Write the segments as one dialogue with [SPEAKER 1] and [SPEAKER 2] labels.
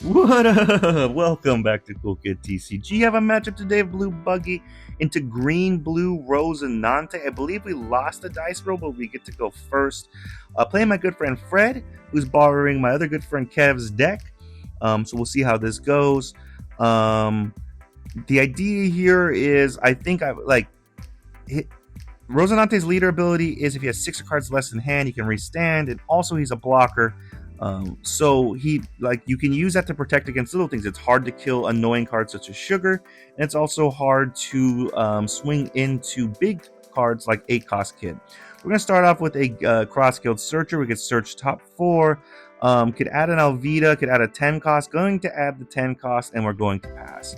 [SPEAKER 1] What up? Welcome back to Cool Kid TCG. Have a matchup today of blue Buggy into green blue Rosinante. I believe we lost the dice roll, but we get to go first. Playing my good friend Fred, who's borrowing my other good friend Kev's deck. So we'll see how this goes. The idea here is I think I like Rosinante's leader ability is if he has 6 cards less in hand, he can restand, and also he's a blocker. So he you can use that to protect against little things. It's hard to kill annoying cards such as sugar, and it's also hard to swing into big cards like 8-cost kid. We're gonna start off with a cross-guild searcher. We could search top 4. Could add an Alvita, could add a 10 cost. Going to add the 10 cost, and we're going to pass.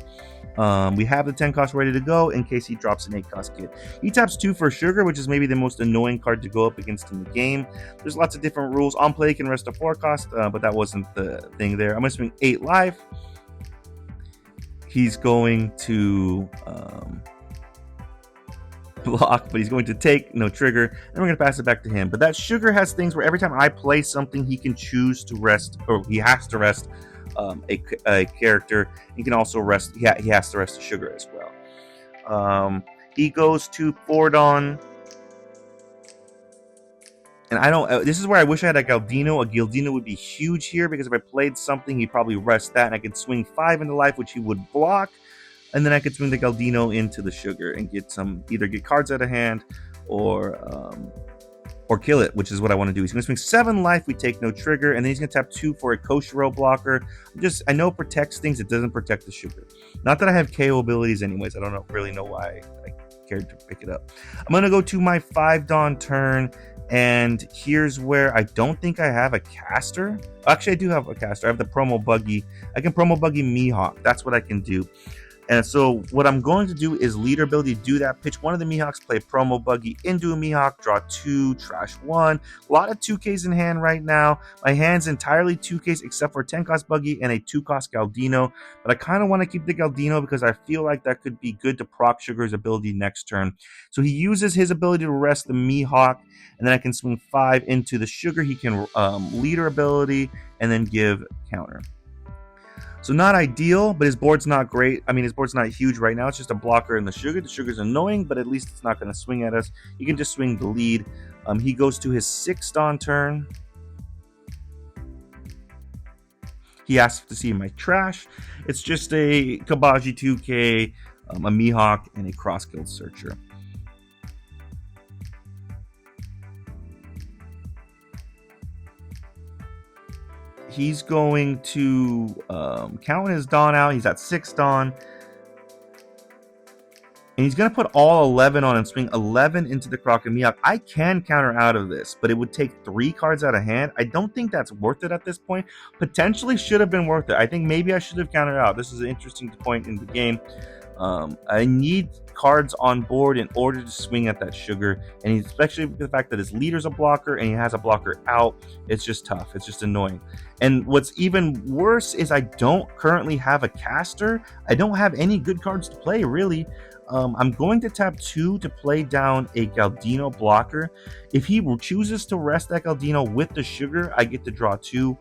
[SPEAKER 1] We have the 10 cost ready to go in case he drops an 8 cost kid. He taps 2 for sugar, which is maybe the most annoying card to go up against in the game. There's lots of different rules. On play, he can rest a 4 cost, but that wasn't the thing there. I'm going to swing 8 life. He's going to block, but he's going to take, no trigger, and we're going to pass it back to him. But that sugar has things where every time I play something, he can choose to rest, or he has to rest a character. He can also rest. He has to rest a sugar as well. He goes to Fordon, and I don't. This is where I wish I had a Galdino. A Galdino would be huge here because if I played something, he'd probably rest that, and I could swing 5 into life, which he would block, and then I could swing the Galdino into the sugar and get either get cards out of hand or kill it, which is what I want to do. He's going to swing 7 life, we take no trigger, and then he's going to tap 2 for a Koshiro blocker. I know it protects things, it doesn't protect the sugar. Not that I have KO abilities anyways, I don't really know why I cared to pick it up. I'm going to go to my 5 Dawn turn, and here's where I don't think I have a caster. Actually, I do have a caster. I have the promo Buggy. I can promo Buggy Mihawk. That's what I can do. And so what I'm going to do is leader ability, do that, pitch one of the Mihawks, play promo Buggy into a Mihawk, draw 2, trash 1. A lot of 2Ks in hand right now. My hand's entirely 2Ks except for 10 cost Buggy and a 2 cost Galdino. But I kind of want to keep the Galdino because I feel like that could be good to proc Sugar's ability next turn. So he uses his ability to rest the Mihawk, and then I can swing 5 into the Sugar. He can leader ability and then give counter. So not ideal, but his board's not great. I mean, his board's not huge right now. It's just a blocker in the sugar. The sugar's annoying, but at least it's not going to swing at us. You can just swing the lead. He goes to his 6th on turn. He asks to see my trash. It's just a Kabaji 2K, a Mihawk, and a Cross Guild Searcher. He's going to count his Dawn out. He's at 6 Dawn. And he's going to put all 11 on and swing 11 into the Crockett Mihawk. I can counter out of this, but it would take 3 cards out of hand. I don't think that's worth it at this point. Potentially should have been worth it. I think maybe I should have countered out. This is an interesting point in the game. I need cards on board in order to swing at that sugar, and especially the fact that his leader's a blocker and he has a blocker out, it's just tough. It's just annoying. And what's even worse is I don't currently have a caster. I don't have any good cards to play, really. I'm going to tap 2 to play down a Galdino blocker. If he chooses to rest that Galdino with the sugar, I get to draw 2.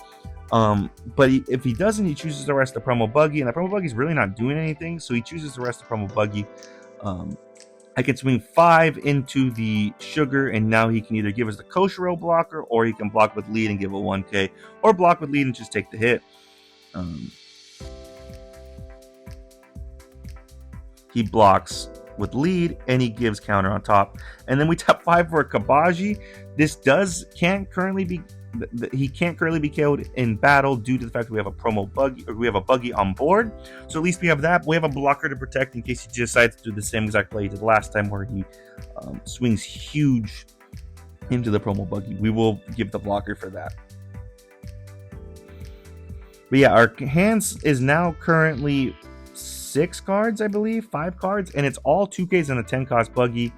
[SPEAKER 1] But if he doesn't, he chooses to rest the promo Buggy, and the promo Buggy is really not doing anything, so he chooses to rest the promo Buggy. I can swing 5 into the sugar, and now he can either give us the Koshiro blocker, or he can block with lead and give a 1K, or block with lead and just take the hit. He blocks with lead, and he gives counter on top. And then we tap 5 for a Kabaji. This can't currently be KO'd in battle due to the fact that we have a promo Buggy, or we have a Buggy on board. So at least we have that. We have a blocker to protect in case he decides to do the same exact play he did last time, where he swings huge into the promo Buggy. We will give the blocker for that. But yeah, our hands is now currently 6 cards, I believe, 5 cards, and it's all 2Ks and a 10 cost Buggy.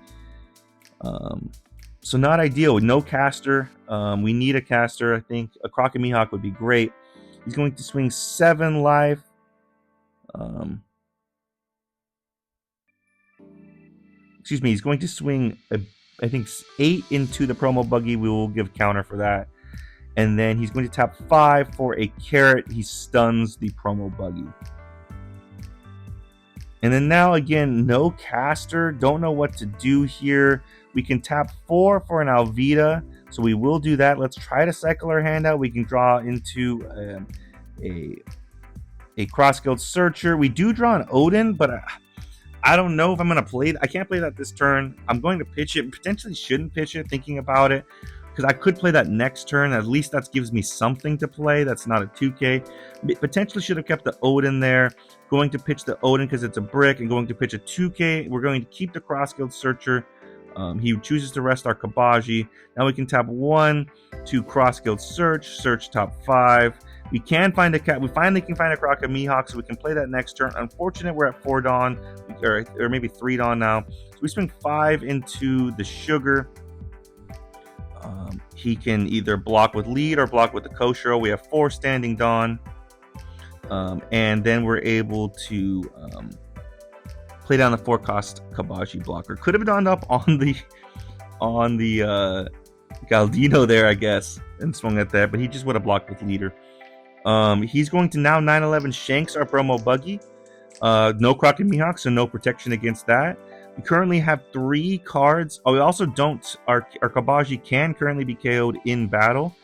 [SPEAKER 1] So not ideal with no caster. We need a caster, I think. A Crockett Mihawk would be great. He's going to swing 7 life. He's going to swing, I think, 8 into the promo Buggy. We will give counter for that. And then he's going to tap 5 for a carrot. He stuns the promo Buggy. And then now again, no caster. Don't know what to do here. We can tap 4 for an Alvida. So we will do that. Let's try to cycle our hand out. We can draw into a cross-guild searcher. We do draw an Odin, but I don't know if I'm going to play. I can't play that this turn. I'm going to pitch it. Potentially shouldn't pitch it, thinking about it, because I could play that next turn. At least that gives me something to play. That's not a 2K. Potentially should have kept the Odin there. Going to pitch the Odin because it's a brick, and going to pitch a 2K. We're going to keep the cross-guild searcher. He chooses to rest our Kabaji. Now we can tap 1 to cross-guild search top 5. We can find a cat. We finally can find a Croc and Mihawk, so we can play that next turn. Unfortunate, we're at 4 Dawn, or maybe 3 Dawn now. So we swing 5 into the Sugar. He can either block with lead or block with the Koshiro. We have 4 standing Dawn. And then we're able to play down the 4-cost Kabaji blocker. Could have done up on the Galdino there, I guess, and swung at that, but he just would have blocked with leader. He's going to now 9/11 Shanks our promo Buggy. No Croc and Mihawk, so no protection against that. We currently have 3 cards. Oh, we also don't. Our Kabaji can currently be KO'd in battle.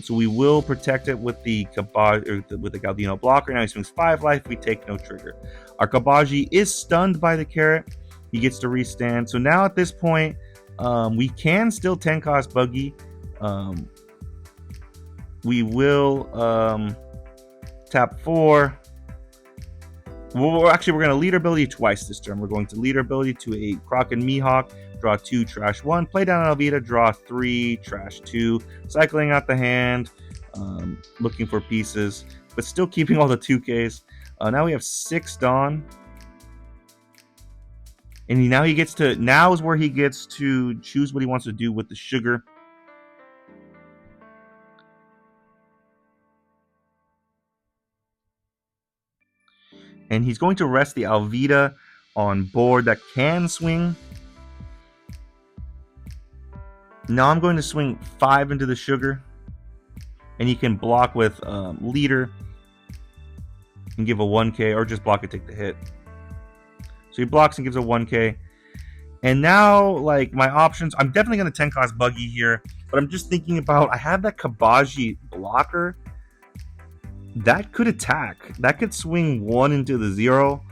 [SPEAKER 1] So we will protect it with the Kabaji, with the Galdino blocker. Now he swings 5 life. We take no trigger. Our Kabaji is stunned by the carrot. He gets to restand. So now at this point, we can still 10-cost Buggy. We will tap 4. We're going to lead our ability twice this turn. We're going to lead our ability to a Croc and Mihawk, draw 2, trash 1, play down an Alvida, draw 3, trash 2, cycling out the hand, looking for pieces, but still keeping all the 2Ks. Now we have 6 Dawn. And now is where he gets to choose what he wants to do with the Sugar. And he's going to rest the Alvida on board that can swing. Now I'm going to swing 5 into the Sugar. And he can block with leader and give a 1K, or just block and take the hit. So he blocks and gives a 1K. And now, like, my options, I'm definitely going to 10-cost Buggy here. But I'm just thinking about, I have that Kabaji blocker. That could attack. That could swing 1 into the 0.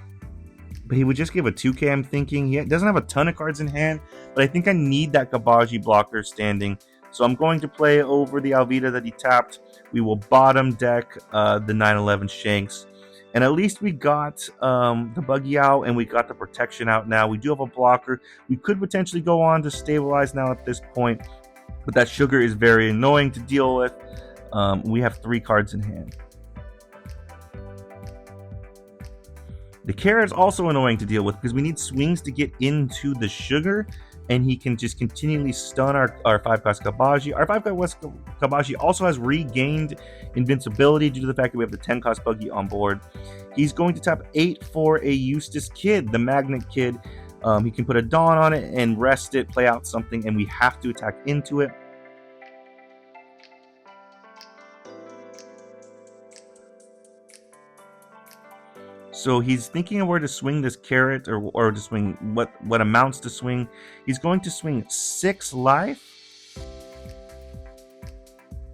[SPEAKER 1] But he would just give a 2K, I'm thinking. He doesn't have a ton of cards in hand. But I think I need that Kabaji blocker standing. So I'm going to play over the Alvida that he tapped. We will bottom deck the 9/11 Shanks. And at least we got the Buggy out, and we got the protection out now. We do have a blocker. We could potentially go on to stabilize now at this point. But that Sugar is very annoying to deal with. We have 3 cards in hand. The carrot is also annoying to deal with because we need swings to get into the Sugar, and he can just continually stun our 5-cost Kabaji. Our 5-cost Kabaji also has regained invincibility due to the fact that we have the 10-cost Buggy on board. He's going to tap 8 for a Eustace Kid, the Magnet Kid. He can put a Dawn on it and rest it, play out something, and we have to attack into it. So he's thinking of where to swing this carrot, or to swing what amounts to swing. He's going to swing 6 life.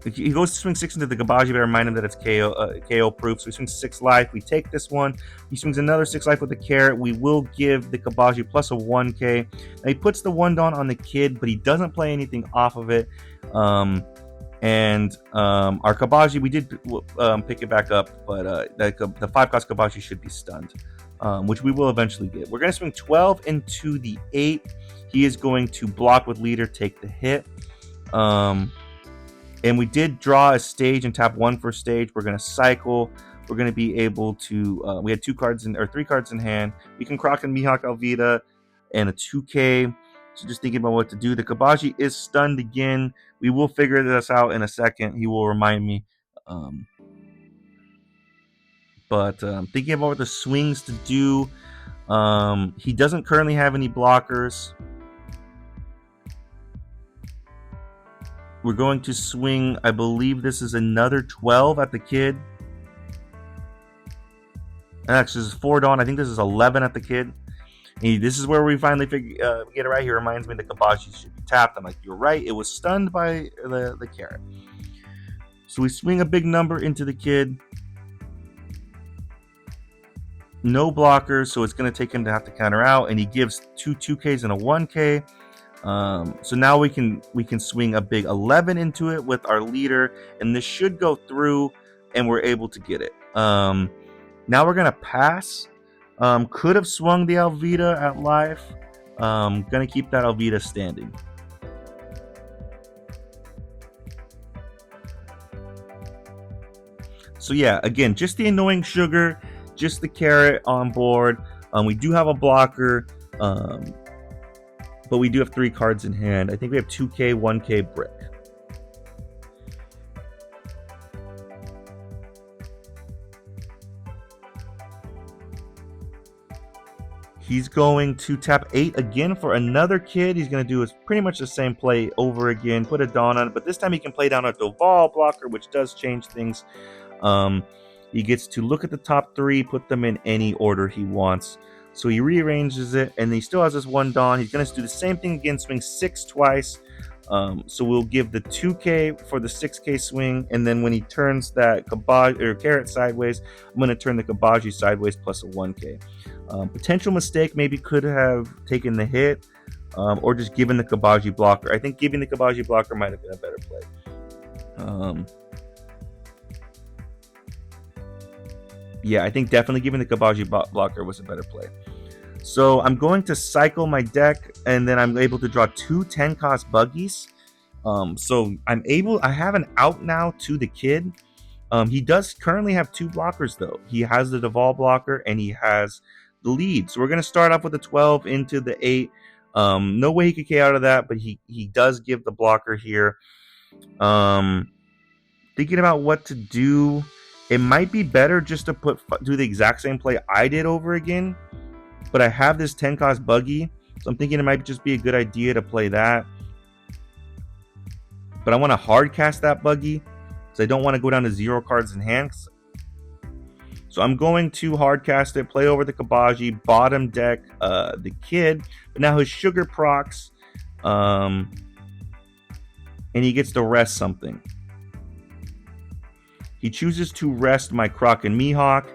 [SPEAKER 1] He goes to swing 6 into the Kabaji, but I remind him that it's KO proof. So he swings 6 life. We take this one. He swings another 6 life with the carrot. We will give the Kabaji plus a 1K. Now he puts the 1 Dawn on the Kid, but he doesn't play anything off of it. And our Kabaji, we did pick it back up, but the 5-cost Kabaji should be stunned, which we will eventually get. We're going to swing 12 into the 8. He is going to block with leader, take the hit. And we did draw a stage and tap 1 for stage. We're going to cycle. We're going to be able to, we had 3 cards in hand. We can Croc and Mihawk Alvida and a 2K. So just thinking about what to do. The Kabaji is stunned again. We will figure this out in a second. He will remind me. But thinking about what the swings to do. He doesn't currently have any blockers. We're going to swing, I believe this is another 12 at the kid. Actually, this is 4 Dawn. I think this is 11 at the kid. This is where we finally get it right. He reminds me the Kabaji should be tapped. I'm like, you're right. It was stunned by the carrot. So we swing a big number into the kid. No blockers, so it's going to take him to have to counter out. And he gives 2 2Ks and a 1K. So now we can swing a big 11 into it with our leader. And this should go through, and we're able to get it. Now we're going to pass. Could have swung the Alvita at life. Gonna keep that Alvita standing. So yeah, again, just the annoying sugar, just the carrot on board. We do have a blocker, but we do have 3 cards in hand. I think we have 2K, 1K brick. He's going to tap 8 again for another kid. He's going to do pretty much the same play over again. Put a Dawn on it, but this time he can play down a Doval blocker, which does change things. He gets to look at the top 3, put them in any order he wants. So he rearranges it, and he still has this 1 Dawn. He's going to do the same thing again, swing 6 twice. So we'll give the 2K for the 6K swing, and then when he turns that Kabaji or carrot sideways, I'm going to turn the Kabaji sideways plus a 1K. Potential mistake, maybe could have taken the hit, or just given the Kabaji blocker. I think giving the Kabaji blocker might have been a better play. Yeah, I think definitely giving the Kabaji blocker was a better play. So I'm going to cycle my deck, and then I'm able to draw 2 10-cost buggies. So I have an out now to the kid. He does currently have 2 blockers though. He has the Deval blocker and he has the lead. So we're going to start off with the 12 into the 8. No way he could K out of that, but he does give the blocker here. Thinking about what to do. It might be better just to do the exact same play I did over again. But I have this 10-cost buggy, so I'm thinking it might just be a good idea to play that. But I want to hard cast that buggy, so I don't want to go down to 0 cards in hand. So I'm going to hard cast it, play over the Kabaji, bottom deck the kid. But now his sugar procs, and he gets to rest something. He chooses to rest my Croc and Mihawk.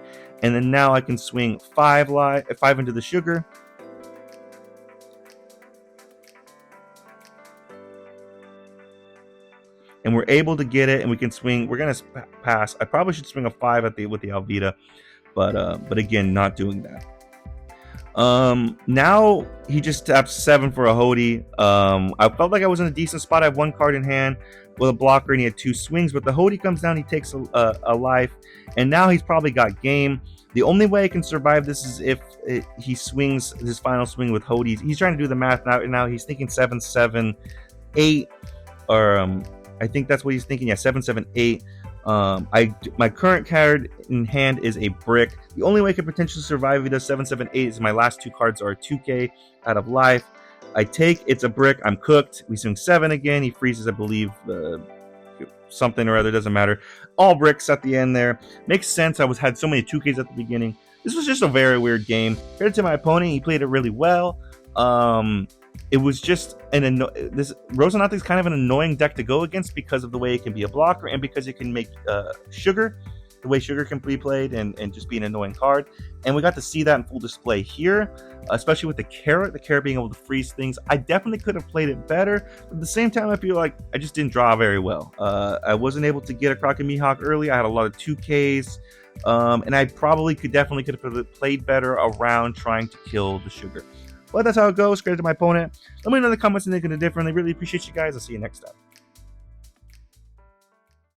[SPEAKER 1] And then now I can swing 5 into the sugar. And we're able to get it, and we can swing. We're gonna pass. I probably should swing a 5 with the Alvita, but again, not doing that. Now he just taps 7 for a Hody. I felt like I was in a decent spot. I have 1 card in hand with a blocker, and he had 2 swings. But the Hody comes down, he takes a life, and now he's probably got game. The only way I can survive this is if he swings his final swing with Hody. He's trying to do the math now. He's thinking 7, 7, 8, or I think that's what he's thinking. Yeah, 7, 7, 8. My current card in hand is a brick. The only way I could potentially survive if he does 7, 7, 8 is my last 2 cards are a 2K out of life. I take, it's a brick, I'm cooked. We swing 7 again. He freezes, I believe, something or other, doesn't matter. All bricks at the end there. Makes sense. I had so many 2Ks at the beginning. This was just a very weird game. Credit to my opponent, he played it really well. It was just this Rosinante is kind of an annoying deck to go against because of the way it can be a blocker and because it can make sugar, the way sugar can be played and just be an annoying card. And we got to see that in full display here, especially with the carrot being able to freeze things. I definitely could have played it better, but at the same time, I feel like I just didn't draw very well. I wasn't able to get a Croc and Mihawk early. I had a lot of 2Ks, and I probably could have played better around trying to kill the sugar. But that's how it goes. Credit to my opponent. Let me know in the comments if they could have differently. Really appreciate you guys. I'll see you next time.